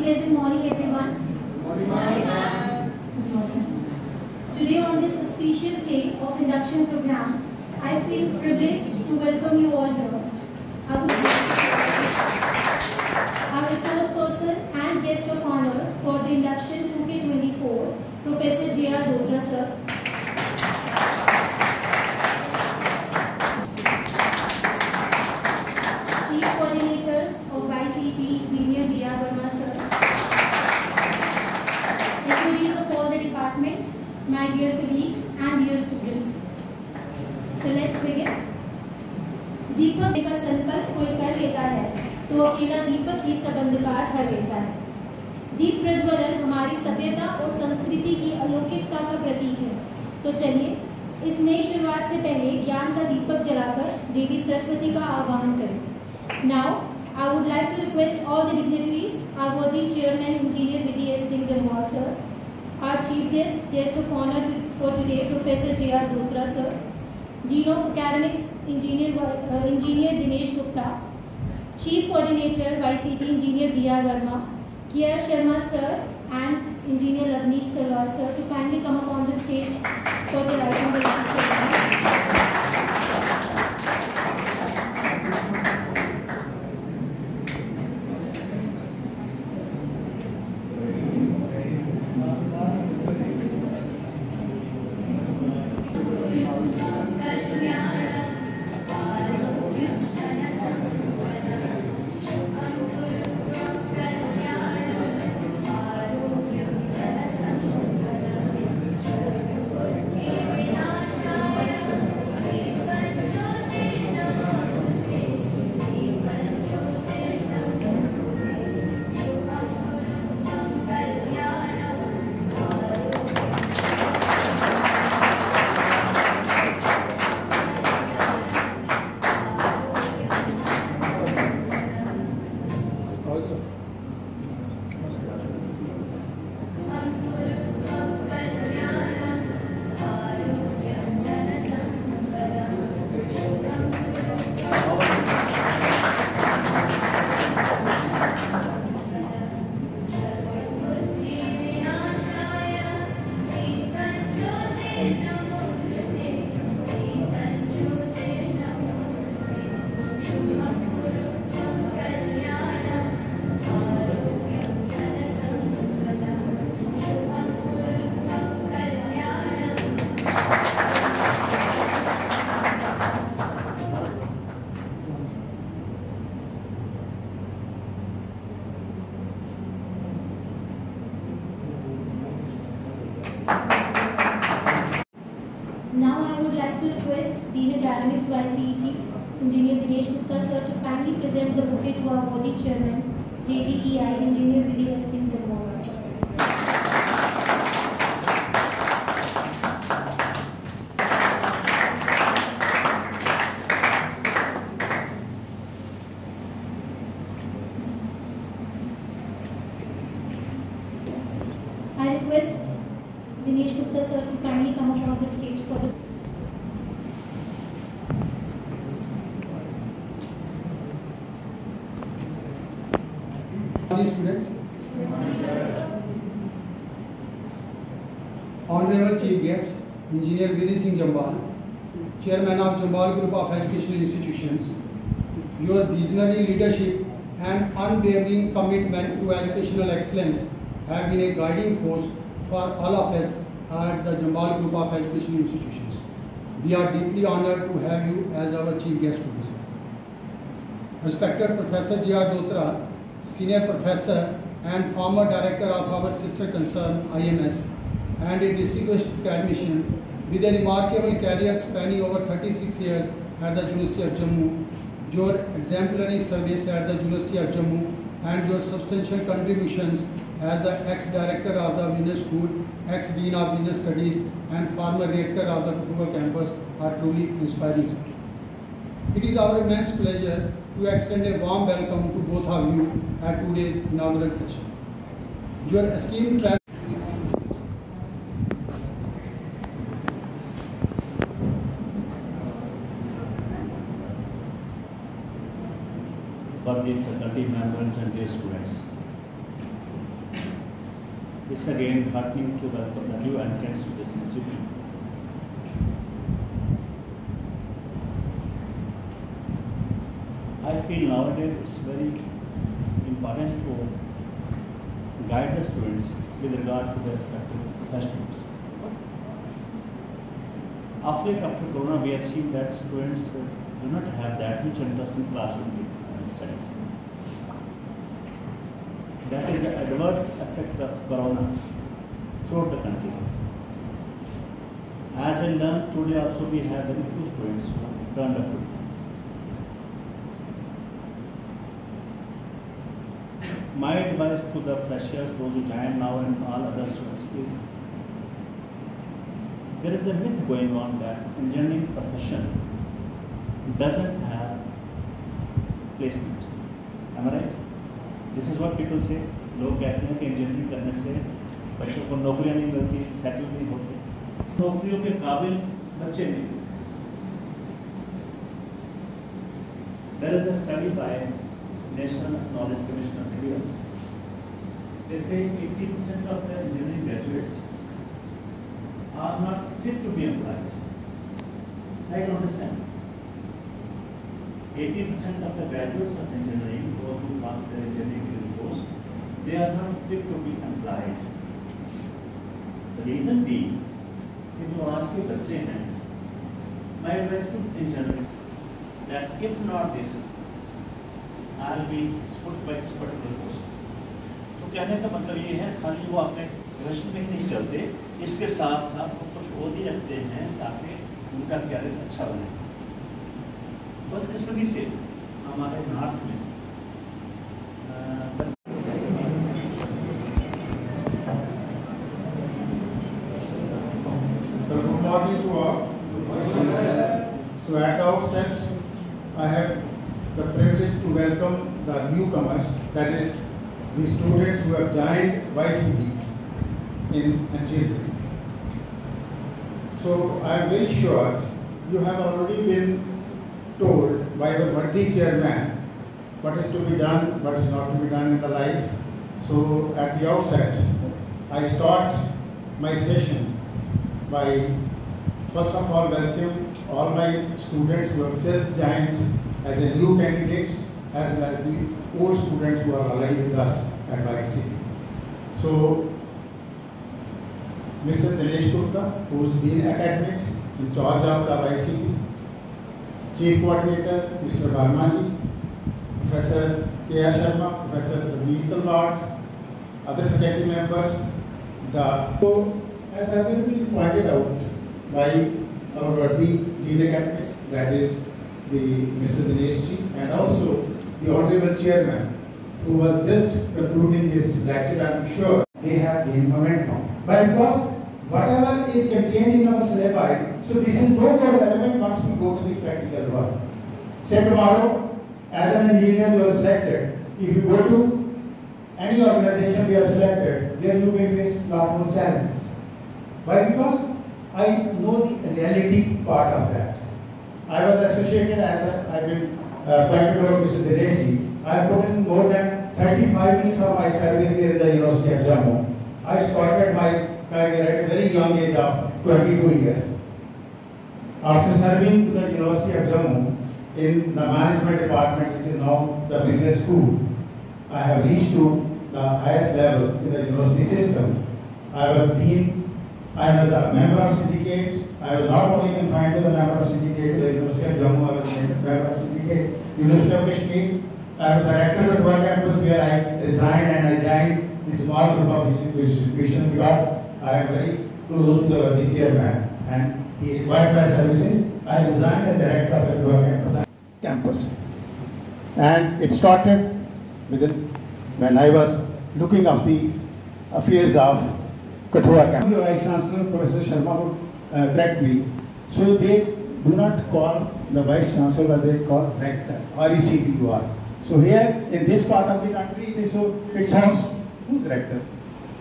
pleasant morning, everyone. Morning, ma'am. Today, on this auspicious day of induction program, I feel privileged to welcome you all here. Our resource person and guest of honor for the induction 2K24, Professor J.R. Dotra, sir. Chief Coordinator of ICT, Engineer B.R. Verma, sir. HODs of all the departments, my dear colleagues and dear students. So let's begin. दीपक का संकल्प कोई कर लेता है तो अकेला दीपक ही सब अंधकार हर लेता है। दीप प्रज्वलन हमारी सभ्यता और संस्कृति की अलौकिकता का प्रतीक है। तो चलिए इस नई शुरुआत से पहले ज्ञान का दीपक जलाकर देवी सरस्वती का आह्वान करें। Now I would like to request all the dignitaries, our worthy chairman, Engineer Vidhi S. Singh Jamwal sir, our chief guest of honor for today, Professor J.R. Dotra sir, Dean of Academics, Engineer Dinesh Gupta, Chief Coordinator YCT, Engineer B.R. Verma, Kiya Sharma sir, and Engineer Lavnish Talwar sir to kindly come up on the stage for the lighting the ceremony. Now I would like to request Dean Academics YCET, Engineer Dinesh Gupta sir to kindly present the bouquet to our worthy chairman, JGEI, Engineer Vidhi S. Singh Jamwal sir. I request Dinesh Gupta sir to kindly come up on the stage for the students. Honorable Chief Guest, Engineer Vidhi Singh Jamwal, Chairman of Jamwal Group of Educational Institutions, your visionary leadership and unwavering commitment to educational excellence have been a guiding force for all of us at the Jamwal Group of Educational Institutions. We are deeply honored to have you as our Chief Guest today. Respected Professor J.R. Dotra, Senior Professor and former Director of our sister concern IMS, and a distinguished academician with a remarkable career spanning over 36 years at the University of Jammu, your exemplary service at the University of Jammu and your substantial contributions as the ex-director of the Business School, ex-dean of Business Studies and former rector of the Kathua campus are truly inspiring. It is our immense pleasure to extend a warm welcome to both of you at today's inaugural session. Your esteemed presence for the faculty members and dear students. It's again heartening to welcome the new entrants to this institution. I feel nowadays it's very important to guide the students with regard to their respective professions. After Corona, we have seen that students do not have that much interest in classroom studies. That is the adverse effect of Corona throughout the country. As I learned today also, we have very few students who turned up today. My advice to the freshers, those who join now and all other students is, there is a myth going on that engineering profession doesn't have placement. Am I right? This is what people say. लोग कहते हैं कि engineering करने से बच्चों को नौकरियां नहीं मिलती, सेटल नहीं होते, नौकरियों के काबिल बच्चे नहीं मिलते. There is a study by National Knowledge Commission of India. They say 80% of the engineering graduates are not fit to be employed. I don't understand. 80% of the graduates of engineering, those who pass their engineering degree course, they are not fit to be employed. The reason being, कि जो आज के बच्चे हैं, my advice to engineering, that if not this, I'll be put by this particular course. तो कहने का मतलब ये है, खाली वो अपने ग्रेजुएशन में ही नहीं चलते, इसके साथ साथ वो कुछ और भी रखते हैं ताकि उनका कैरियर अच्छा बने. बदकिस्मती से हमारे नॉर्थ में Good morning to all. So at the outset, I have the privilege to welcome the newcomers, that is the students who have joined YCT in engineering. So I am very sure you have already been told by the worthy chairman what is to be done, what is not to be done in the life. So at the outset, I start my session by first of all welcome all my students who have just joined as a new candidates, as well as the old students who are already with us at YCT. So Mr. Dinesh Gupta, who is Dean Academics in charge of the YCT, Chief Coordinator Mr. Varmaji, Professor K.R. Sharma, Professor Ramesh Talwar, other faculty members. So, as has been pointed out by our worthy Dean Academics, that is the Mr. Dinesh Ji, and also the Honorable Chairman, who was just concluding his lecture, I am sure they have gained momentum. But because whatever is contained in our syllabi, so this is no more relevant once we go to the practical work. Say tomorrow, as an engineer you are selected, if you go to any organization you are selected, there you may face a lot more challenges. Why? Because I know the reality part of that. I was associated as I've been pointed out Mr. Dinesh. I have put in more than 35 years of my service there in the University of Jammu. I started my career at a very young age of 22 years. After serving to the University of Jammu in the management department, which is now the business school, I have reached to the highest level in the university system. I was dean. I was a member of syndicate. I was not only confined to the member of syndicate to the University of Jammu, I was a member of syndicate, University of Kashmir. I was director of Goa campus where I resigned and I joined the small group of institutions because I am very close to the chairman and he required my services. I resigned as director of the Goa campus. And it started when I was looking at the affairs of Kathua campus. Vice Chancellor Professor Sharma would correct me. So they do not call the Vice Chancellor, they call Rector, RECTUR. So here in this part of the country, it sounds who's Rector?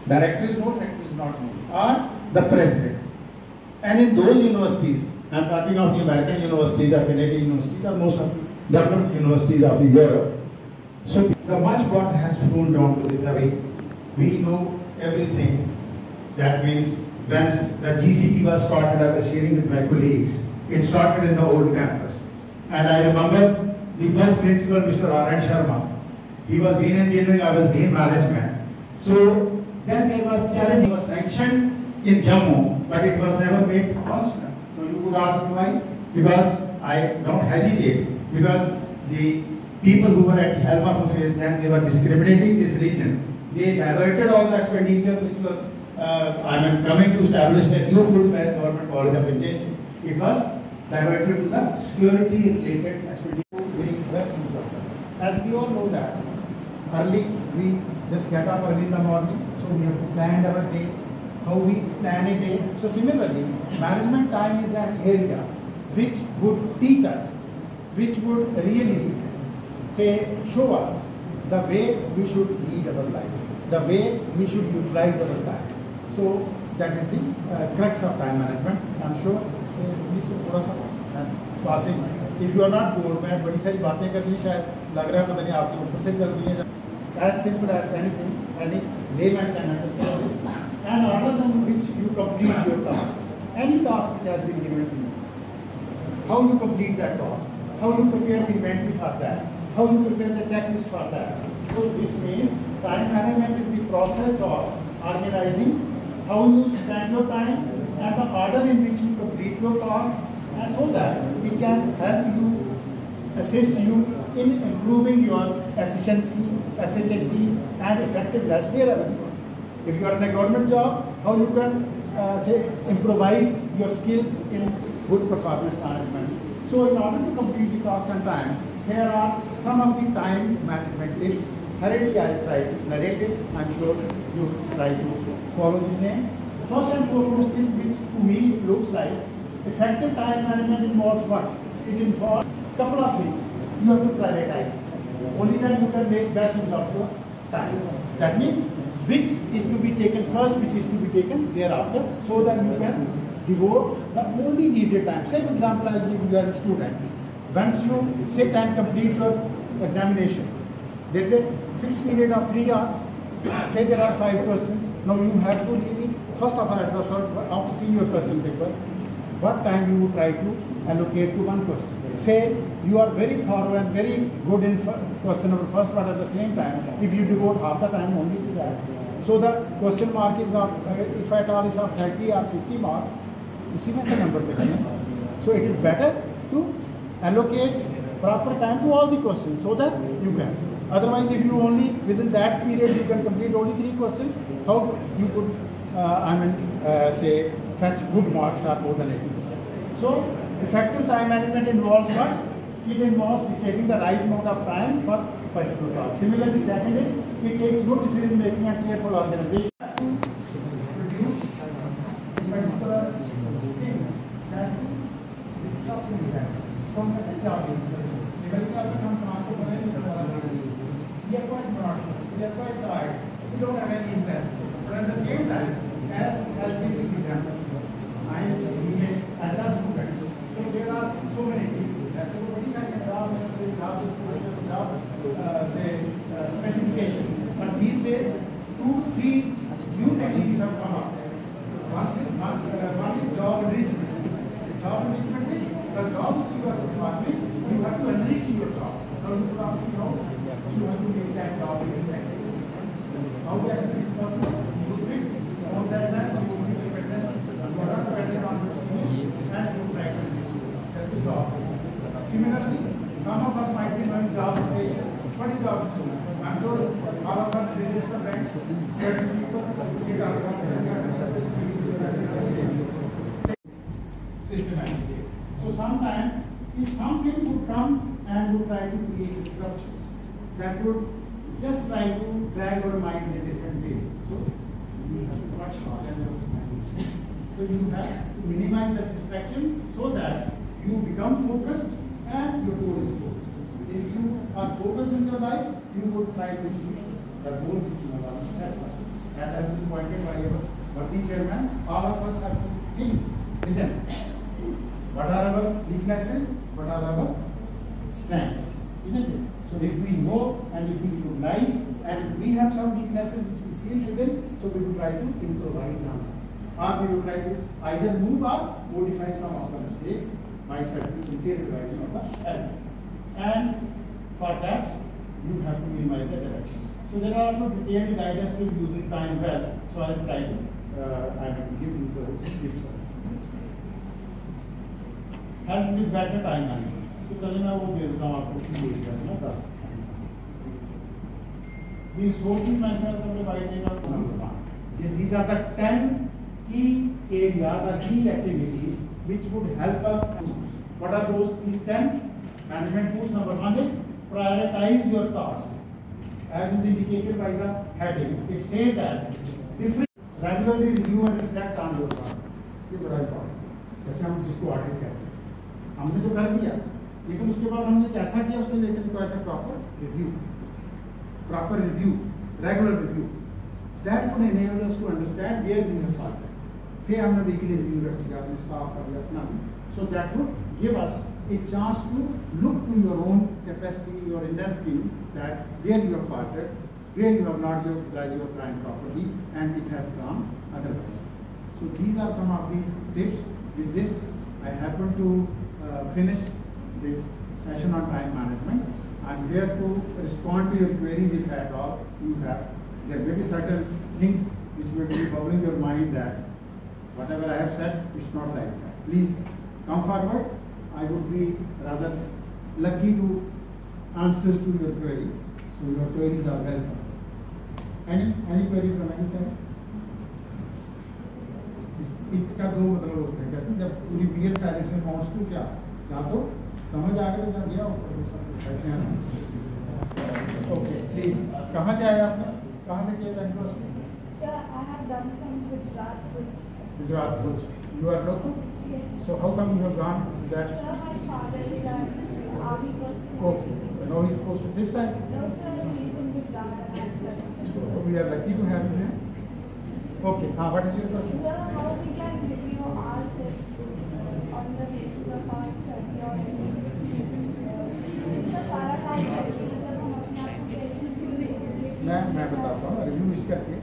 Director is known, Rector is not known. Or the President. And in those universities, I am talking of the American universities or Canadian universities or most of the developed universities of the Europe. So the much water has flown down to the valley. We know everything. That means when the GCT was started, I was sharing with my colleagues. It started in the old campus. And I remember the first principal, Mr. R.N. Sharma. He was Green Engineering, I was Green Management. So then there was challenge, was sanctioned in Jammu, but it was never made constant. So you could ask me why? Because I don't hesitate, because the people who were at the helm of affairs then, they were discriminating this region. They diverted all the expenditure which was coming to establish a new full-fledged government college of engineering. It was diverted to the security-related expenditure. Best use of that. As we all know that early we just get up early in the morning, so we have to plan our day, how we plan a day. So similarly, management time is an area which would teach us, which would really show us the way we should lead our life, the way we should utilize our time. So that is the crux of time management. I'm sure passing. If you are not bored, मैं बड़ी सारी बातें कर ली, शायद लग रहा है पता नहीं आपके ऊपर से चल रही है. As simple as anything, any layman can understand this. And other than which you complete your task, any task which has been given to you, how you complete that task, how you prepare the inventory for that, how you prepare the checklist for that. So this means time management is the process of organizing how you spend your time and the order in which you complete your tasks, and so that it can help you, assist you in improving your efficiency, efficacy and effectiveness wherever you are. If you are in a government job, how you can improvise your skills in good performance management. So in order to complete the task on time, here are some of the time management tips. Hurriedly I will try to narrate it. I'm sure you try to follow the same. First and foremost tip, which to me looks like effective time management, involves what? It involves a couple of things. You have to prioritize. Only then you can make best use of your time. That means which is to be taken first, which is to be taken thereafter, so that you can devote the only needed time. Say for example, I'll give you as a student. Once you sit and complete your examination, there is a fixed period of 3 hours. Say there are 5 questions. Now you have to really, first of all, after seeing your question paper, what time you would try to allocate to one question. Say you are very thorough and very good in question number first, but at the same time, if you devote half the time only to that, so the question mark is of, if at all is of 30 or 50 marks, उसी में से number पे करना. So it is better to allocate proper time to all the questions so that you can. Otherwise, if you only within that period you can complete only 3 questions, how you could say fetch good marks or more than 80%. So effective time management involves what? It involves taking the right amount of time for particular task. Similarly, second is it takes good decision making and careful organization to produce particular thing that we are quite monotonous, we are quite tired, we don't have any interest. But at the same time, as I'll give you an example, I am as a student. So there are so many people. As specification. But these days, 2 to 3 new techniques have come up. One is job enrichment. Job enrichment is the job which you are performing, you have to enrich your job. Now you could ask me how you have to make that job effective. How that is possible? You fix on that time, you will be dependent on your skills and you practice. That's the job. Similarly, some of us might be doing job rotation. What is job rotation? I'm sure all of us visit the banks. Certain people sit on systematically. So sometimes, if something would come and would try to create disruptions, that would just try to drag our mind in a different way. So you have to cut short and so you have to minimize the distraction so that you become focused and your goal is focused. If you are focused in your life, you would try to achieve the goal which you have already set for. As has been pointed by our worthy chairman, all of us have to think within. What are our weaknesses? What are our strengths? Isn't it? So if we know and if we recognize and if we have some weaknesses which we still within, so we will try to improvise on that. Or we will try to either move or modify some of the mistakes by certain sincere advice of the elders. And for that, you have to minimize the directions. So there are also detailed guidance to using time well. So I will try to give you those tips also. Help with better time management. So चलिए मैं वो दे देता हूँ आपको की area में 10. The resourcing measures of the writing of number 1. These are the 10 key areas or key activities which would help us. What are those? These 10 management tools. Number 1 is prioritize your tasks. As is indicated by the heading, it says that different regularly review and reflect on your work. ये बड़ा important. जैसे हम जिसको audit कहते हैं, हमने तो कर दिया, लेकिन उसके बाद हमने कैसा किया उसको लेकर तो ऐसा proper review, regular review. That would enable us to understand where we have faulted. Say हमने weekly review रख दिया, अपने staff का भी अपना भी. So that would give us a chance to look to your own capacity, your inner thing, that where you have faulted, where you have not utilized your time properly, and it has gone otherwise. So these are some of the tips. With this, I happen to finish this session on time management. I am here to respond to your queries if at all you have. There may be certain things which will be bubbling your mind that whatever I have said, it's not like that. Please come forward. I would be rather lucky to answer to your query. So your queries are welcome. Any query from any side? इसका दो मतलब होते हैं, कहते हैं जब पूरी beer size में माउंट्स को क्या या तो समझ आ गया तो गया ओके प्लीज कहाँ से आए आपने कहाँ से किया था Sir, I have done from Gujarat, Bhuj. Gujarat Bhuj. You are local? Yes. So how come you have gone to that? Sir, my father is an army person. Okay. Now he is posted this side. No, sir, he is in Gujarat and I am studying. So we are lucky to have you here. Okay. What is your question? Sir, how we can review ourselves on the basis of our study or anything? तो सारा time मतलब हम अपने आप को कैसे review basically? मैं बताता हूँ रिव्यू इस करके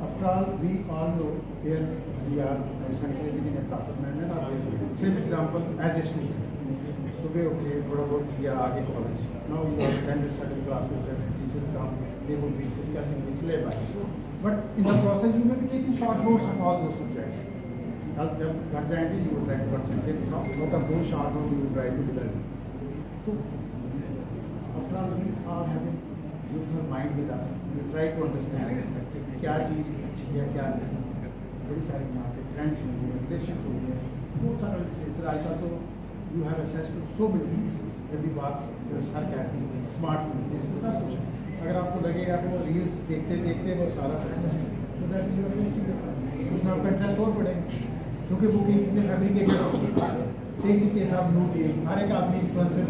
after all we all know here we are concentrating in a proper manner और सिर्फ एग्जांपल एज ए स्टूडेंट सुबह उठ के थोड़ा बहुत या आगे college now you are attend certain classes and teachers come they would be discussing the syllabus but in the process you may be taking short notes of all those subjects कल जब घर जाएंगे you will try to concentrate note of those short note you will try to learn तो after all we are having your mind with us, you try to understand क्या चीज़ अच्छी है क्या नहीं. बड़ी सारी यहाँ पे फ्रेंड्स होंगे, रिलेशन होंगे, बहुत सारा लिटरेचर आजकल तो you have access to so many things. जब भी बात सर कहते हैं स्मार्टफोन इसमें सब कुछ है. अगर आपको लगेगा कि वो रील्स देखते देखते वो सारा तो that you are wasting your time. उसमें आपका इंटरेस्ट और बढ़ेगा क्योंकि वो किसी से फैब्रिकेटेड होगी. Take the case of YouTube, हर एक आदमी influencer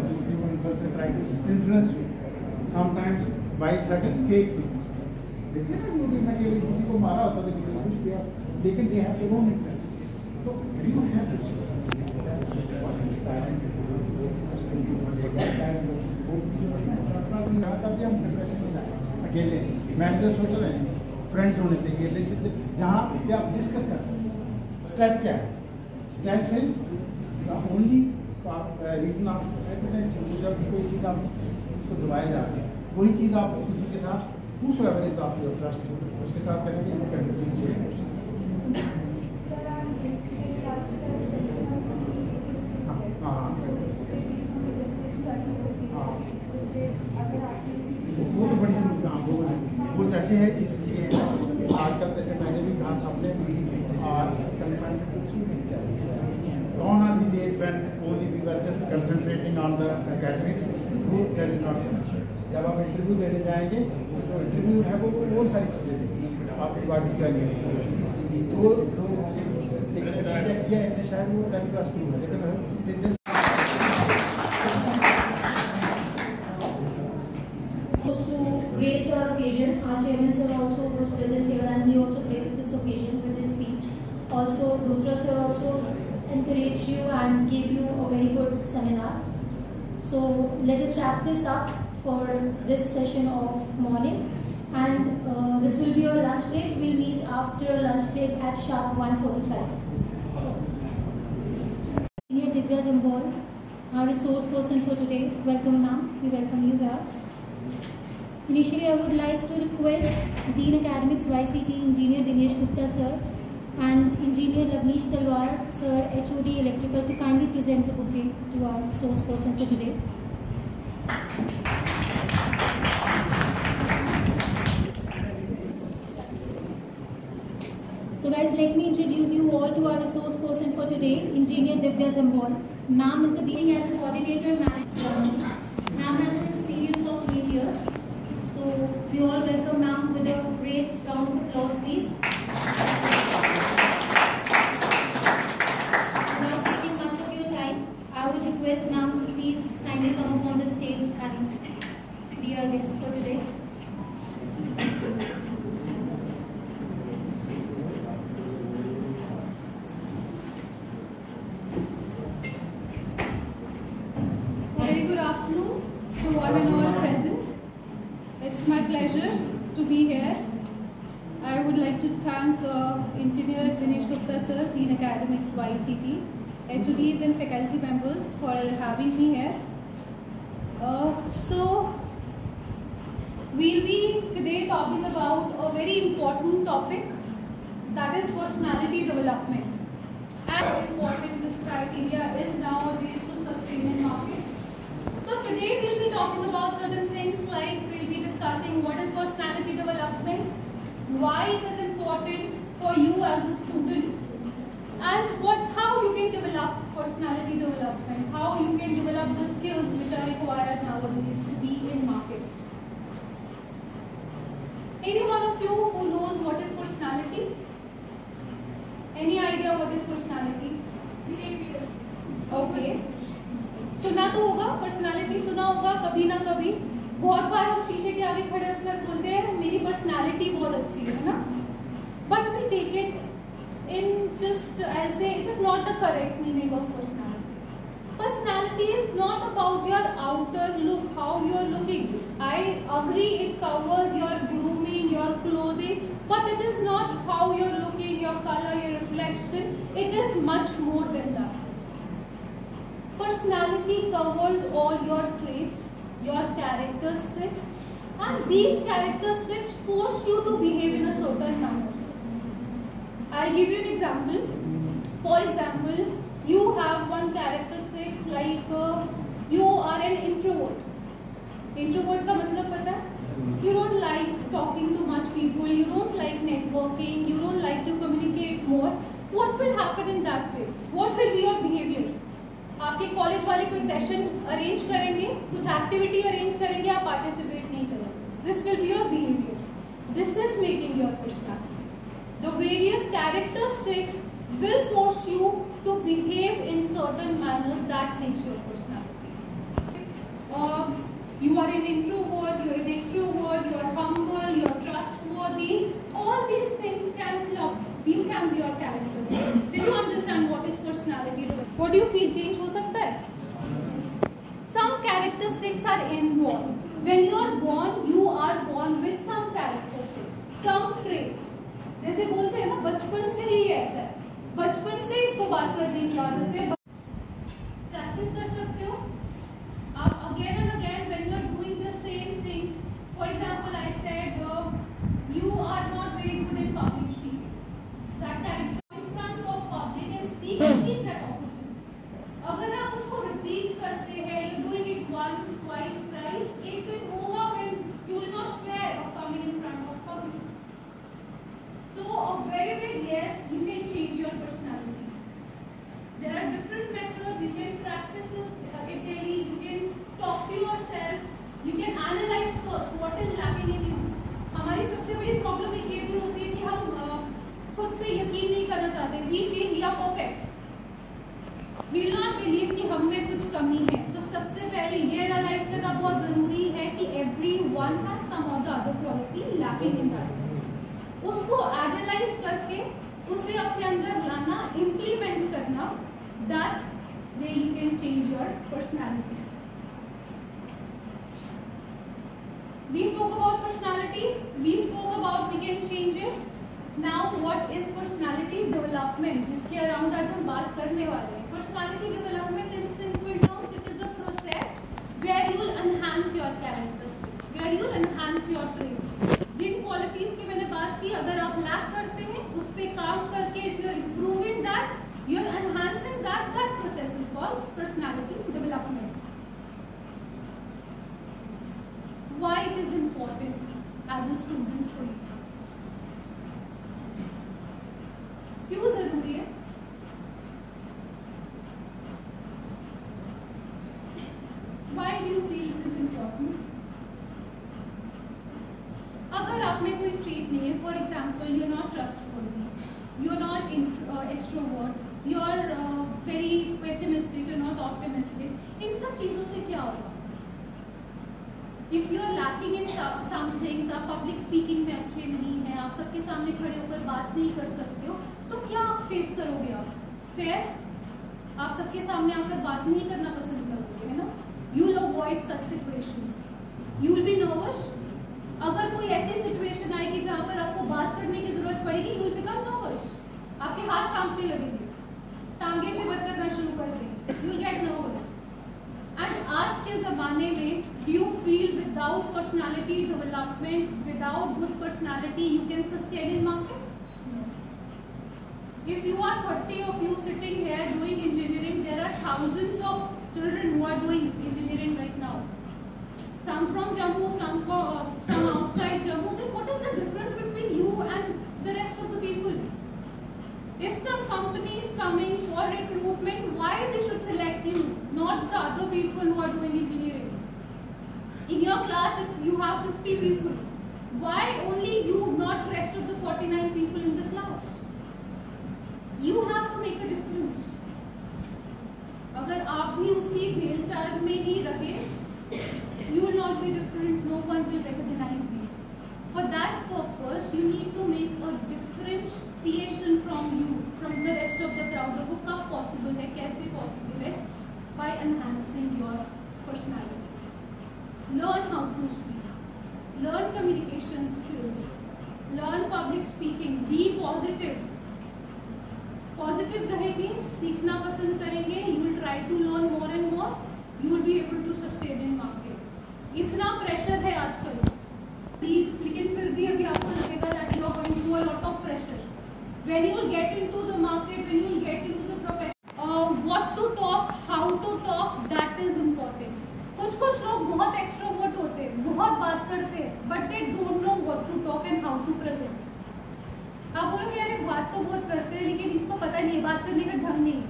try to influence sometimes by certain fake things. देखिए ना यूट्यूब में कि किसी को मारा होता है किसी को कुछ किया लेकिन they have their own interest. तो you have to see तब भी हम डिप्रेशन में जाए अकेले. मैंने तो सोच रहे हैं फ्रेंड्स होने चाहिए रिलेशनशिप जहाँ पे आप डिस्कस कर सकते हैं. स्ट्रेस क्या है? Stress is the only reason of hypertension. जब कोई चीज़ आप इसको दबाए जा रहे हैं वही चीज़ आप किसी के साथ whosoever is of your trust उसके साथ करेंगे you can release your emotions. Sir, I am basically आजकल जैसे हम कुछ skills जैसे अगर activities वो तो बड़ी वो जैसे है इसलिए आजकल जैसे मैंने भी कहा सामने और confronted with so many challenges. Gone are the days when only we were just concentrating on the academics. That is not so. जब आप इंटरव्यू देने जाएंगे तो इंटरव्यू है वो बहुत सारी चीज़ें देंगे आपकी बॉडी का नहीं तो ये शायद वो 10+2 है लेकिन just to grace your occasion. Our chairman sir also was present here and he also graced this occasion with his speech. Also, Luthra sir also encouraged you and gave you a very good seminar. So let us wrap this up for this session of morning and This will be your lunch break. We'll meet after lunch break at sharp 1:45. Engineer Divya Jambal, our resource person for today. Welcome, ma'am. We welcome you here. Initially, I would like to request Dean Academics YCT, Engineer Dinesh Gupta sir, and Engineer Lavnish Talwar sir, HOD Electrical, to kindly present the bouquet to our resource person for today. So guys, let me introduce you all to our resource person for today, Engineer Divya Jambal. Ma'am is being as a coordinator manager. Ma'am has an experience of 8 years. So we all welcome ma'am with a great round of applause, please. Without taking much of your time, I would request ma'am to please kindly come up on the stage and be our guest for today. Very good afternoon to one and all present. It's my pleasure to be here. I would like to thank Engineer Dinesh Gupta sir, Dean Academics YCT, HODs and faculty members for having me here. So we'll be today talking about a very important topic, that is personality development. And how important this criteria is nowadays to sustain in market. So today we'll be talking about certain things, like we'll be discussing what is personality development, why it is important for you as a student, and how you can develop personality development, how you can develop the skills which are required nowadays to be in market. Any one of you who knows what is personality? Any idea what is personality? Okay. सुना तो होगा, personality सुना होगा कभी ना कभी. बहुत बार हम शीशे के आगे खड़े होकर बोलते हैं मेरी पर्सनालिटी बहुत अच्छी है ना, but we take it in just, I say it is not the correct meaning of personality. Personality is not about your outer look, how you are looking. I agree it covers your grooming, your clothing, but it is not how you are looking, your colour, your reflection. It is much more than that. Personality covers all your traits, your characteristics, and these characteristics force you to behave in a certain manner. I'll give you an example. For example, you have one characteristic like you are an introvert. Introvert का मतलब पता है? You don't like talking to much people, you don't like networking, you don't like to communicate more. What will happen in that way? What will be your behavior? आपके college वाले कोई session arrange करेंगे, कुछ activity arrange करेंगे, आप participate नहीं करोगे. This will be your behaviour. This is making your personality. The various characteristics will force you to behave in certain manner that makes your personality. You are an introvert, you are an extrovert, you are humble, you are trustworthy. All these things can be your characteristics. Did you understand what is personality? What do you feel change हो सकता है? Some characteristics are inborn. When you are born with some characteristics, some traits. जैसे बोलते हैं ना, बचपन से ही ऐसा है, बचपन से इसको बात करने की आदत है. प्रैक्टिस कर सकते हो आप again and again when you are doing the same things. For example, I said you are not very good in public speaking. That character in front of public and speak, keep that opportunity. अगर आप उसको repeat करते हैं, you doing it once, twice, thrice, एक दिन होगा when you will not fear of coming in front of public. So a very big yes, you can change your personality. There are different methods. You can practice it daily. You can talk to yourself. You can analyze first what is lacking in you. हमारी सबसे बड़ी problem ये भी होती है कि हम खुद पे यकीन नहीं करना चाहते. We feel we are perfect. We will not believe कि हम में कुछ कमी है. So सबसे पहले ये realize करना बहुत जरूरी है कि everyone has some or the other quality lacking in that. उसको analyze करके उसे अपने अंदर लाना, implement करना. That way you can change your personality. We spoke about personality. We spoke about we Now what is personality development, जिसके around आज हम बात करने वाले हैं. Personality development in simple terms, it is a process where you will enhance your characteristics, where you will enhance your traits. Jin qualities की मैंने बात की, अगर आप lack करते हैं, उस पे काम करके if you are improving that, you are enhancing that, that process is called personality development. Why it is important as a student for you? क्यों जरूरी है? Why do you feel it is important? अगर आप में कोई trait नहीं है, for example, you are not trustworthy, you are not extrovert, you are very pessimistic, you are not optimistic, इन सब चीजों से क्या होगा? If you are lacking in some things, आप public speaking में अच्छे नहीं हैं, आप सबके सामने खड़े होकर बात नहीं कर सकते हो, तो क्या फेस करोगे आप? फेयर? आप सबके सामने आकर बात नहीं करना पसंद करोगे, है ना? You will avoid such situations. You will be nervous. अगर कोई ऐसी सिचुएशन आएगी जहाँ पर आपको बात करने की जरूरत पड़ेगी, you will become nervous. आपके हाथ कांपने लगेंगे, टांगे शिवर करना शुरू कर देंगे, you will get nervous. And आज के ज़माने में do you feel without personality development, without good personality, you can sustain in market? No. If you are 30 of you sitting here doing engineering, there are thousands of children who are doing engineering right now. Some from Jammu, some outside Jammu. Then what is the difference between you and the rest of the people? If some company is coming for recruitment, why they should select you, not the other people who are doing engineering? In your class, if you have 50 people, why only you, not rest of the 49 people in the class? You have to make a difference. अगर आप भी उसी भेलचाल में ही रहे, you will not be different. No one will recognize you. For that purpose, you need to make a differentiation from you, from the rest of the crowd. वो कब possible है, कैसे possible है? By enhancing your personality. Learn how to speak. Learn communication skills. Learn public speaking. Be positive. Positive रहेंगे, सीखना पसंद करेंगे. You will try to learn more and more. You will be able to sustain in market. इतना pressure है आजकल. Please, लेकिन फिर भी अभी आपको लगेगा that you are going through a lot of pressure. When you will get into the market, when you will get into the profession, what to talk, how to talk, that is important. कुछ लोग बहुत extrovert होते हैं, बहुत बात करते हैं, but they don't know what to talk and how to present. आप बोलोगे यार बात तो बहुत करते हैं, लेकिन इसको पता नहीं है बात करने का ढंग नहीं है.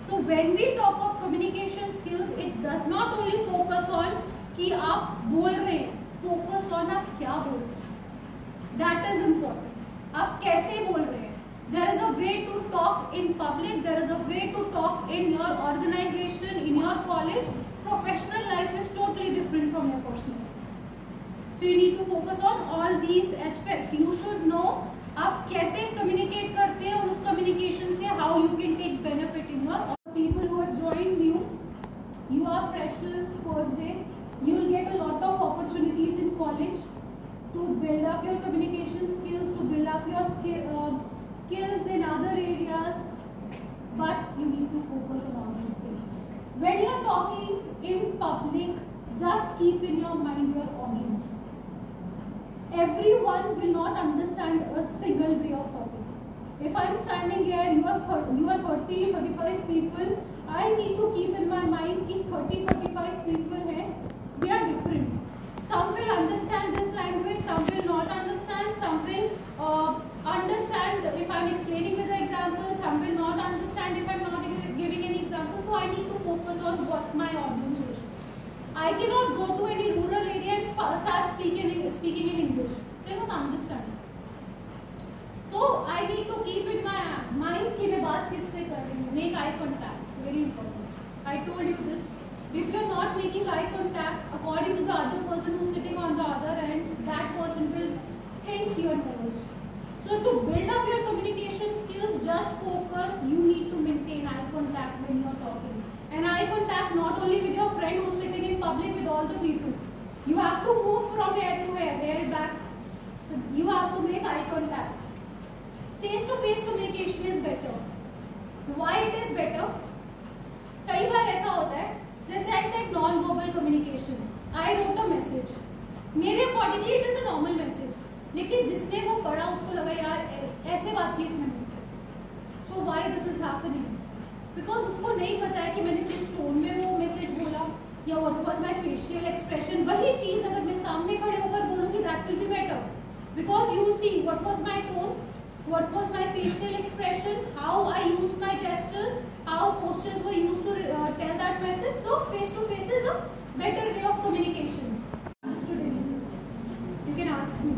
So when we talk of communication skills, it does not only focus on कि आप बोल रहे हैं, focus on आप क्या बोल रहे हैं. That is important. आप कैसे बोल रहे हैं. There is a way to talk in public. There is a way to talk in your organization, in your college. Professional life is totally different from your personal life. So you need to focus on all these aspects. You should know आप कैसे communicate करते हैं और उस communication से how you can take benefit in your. People who are joined new, you are freshers first day. You will get a lot of opportunities in college to build up your communication skills, to build up your skills in other areas, but you need to focus on all these things. When you are talking in public, just keep in your mind your audience. Everyone will not understand a single way of talking. If I am standing here, you are 30, 35 people, I need to keep in my mind that 30, 35 people हैं, they are different. Some will understand this language, some will not understand, some will understand if I am explaining with the example, some will not understand if I am not giving any example. So I need to focus on what my audience is. I cannot go to any rural area and start speaking in English. They won't understand. So I need to keep in my mind कि मैं बात किससे कर रही हूँ. Make eye contact. Very important. I told you this. If you are not making eye contact, according to the other person who is sitting on the other end, that person will think you are nervous. So to build up your communication skills, just focus. You need to maintain eye contact when you are talking. And eye contact not only with your friend who is sitting in public, with all the people. You have to move from here to here, there back. You have to make eye contact. face-to-face communication is better. Why it is better? कई बार ऐसा होता है, जैसे I said non-verbal communication. I wrote a message. मेरे accordingly it is a normal message. लेकिन जिसने वो पढ़ा उसको लगा यार ऐसे बात की उसने मुझसे. So why this is happening? Because उसको नहीं पता है कि मैंने किस टोन में वो मैसेज बोला या what was my facial expression. वही चीज़ अगर मैं सामने खड़े होकर बोलूँगी that will be better. Because you will see what was my tone, what was my facial expression, how I used my gestures, how postures were used to tell that message. So face to face is a better way of communication. Understood anything? You can ask me.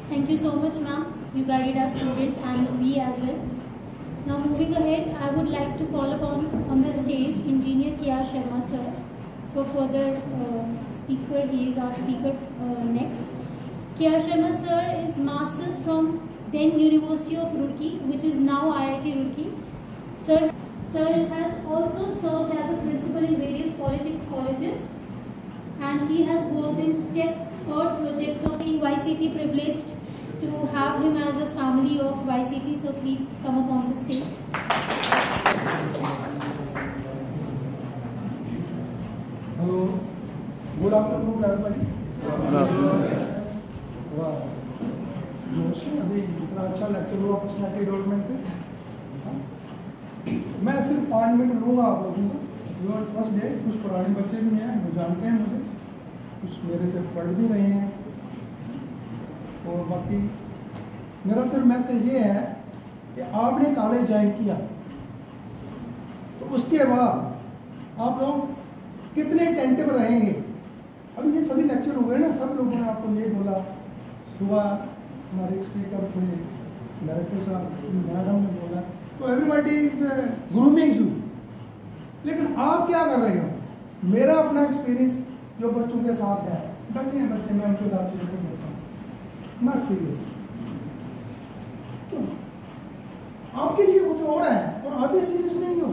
Thank you so much, ma'am. You guided our students and we as well. Now moving ahead, I would like to call upon on the stage Engineer K.R. Sharma sir for further speaker. He is our speaker next. K.R. Sharma sir is masters from then University of Roorkee, which is now IIT Roorkee. Sir has also served as a principal in various polytechnic colleges, and he has worked in tech projects of YCT. Privileged to have him as a family of YCT, so please come up on the stage. Hello, good afternoon everybody. वाह, जोश है अभी इतना अच्छा lecture हुआ personality development पे। मैं सिर्फ 5 मिनट लूँगा आप लोगों को। योर फर्स्ट डे, कुछ पुराने बच्चे भी हैं, वो जानते हैं मुझे, कुछ मेरे से पढ़ भी रहे हैं, और बाकी मेरा सिर्फ मैसेज ये है कि आपने कॉलेज ज्वाइन किया तो उसके बाद आप लोग कितने अटेंटिव रहेंगे। अभी ये सभी लेक्चर हुए ना, सब लोगों ने आपको ये बोला। सुबह हमारे एक स्पीकर थे, डायरेक्टर साहब, मैडम ने बोला, तो एवरीबॉडी इज ग्रूमिंग यू। लेकिन आप क्या कर रहे हो? मेरा अपना एक्सपीरियंस जो बच्चों के साथ है, बैठे हैं बच्चे, मैं उनके साथ चीज़ों को बोलता हूँ, नॉट सीरियस। क्यों? आपके लिए कुछ और है और आप भी सीरियस नहीं हो,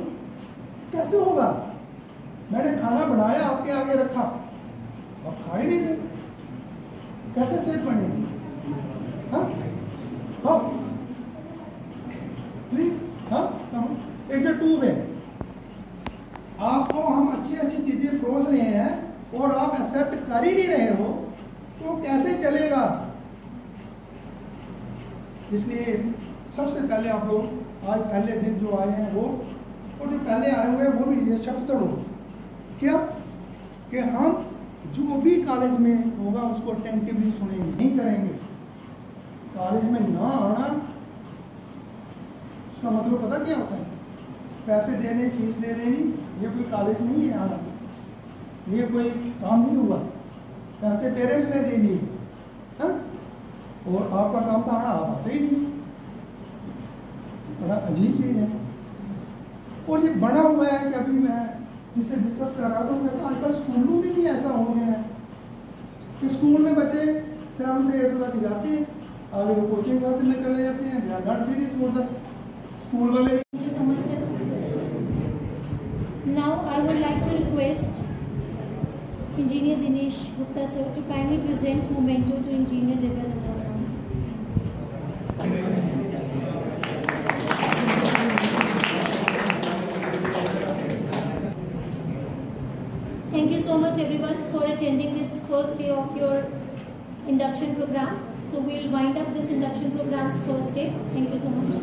कैसे होगा? मैंने खाना बनाया, आपके आगे रखा, आप खा ही नहीं रहे, कैसे सेहत बनेगी? हाँ प्लीज, हाँ इट्स अ टू वे। आपको हम अच्छी अच्छी चीजें परोस रहे हैं और आप एक्सेप्ट कर ही नहीं रहे हो, तो कैसे चलेगा? इसलिए सबसे पहले आप लोग आज पहले दिन जो आए हैं वो, और जो पहले आए हुए हैं वो भी ये शब्द तोड़ो क्या कि हम जो भी कॉलेज में होगा उसको अटेंटिवली सुनेंगे, नहीं करेंगे। कॉलेज में ना आना उसका मतलब पता क्या होता है? पैसे देने, फीस दे देनी, ये कोई कॉलेज नहीं है आना, ये कोई काम नहीं हुआ, पैसे पेरेंट्स ने दे दिए, हाँ? और आपका काम था आना, आप आते ही नहीं। बड़ा अजीब चीज़ है। और ये बना हुआ है कि अभी मैं जिससे डिस्कस कर रहा था, मैं आजकल स्कूलों में भी ऐसा हो गया है कि स्कूल में बच्चे 7th 8th तक जाते हैं, आगे वो कोचिंग क्लास में चले जाते हैं, दे आर नॉट सीरियस होता स्कूल वाले। Thank you so much, sir. Now I would like to request Engineer Dinesh Gupta sir to kindly present memento to Engineer Divya Jambal ma'am. Thank you so much everyone for attending this first day of your induction program. So we will wind up this induction program's first day. Thank you so much.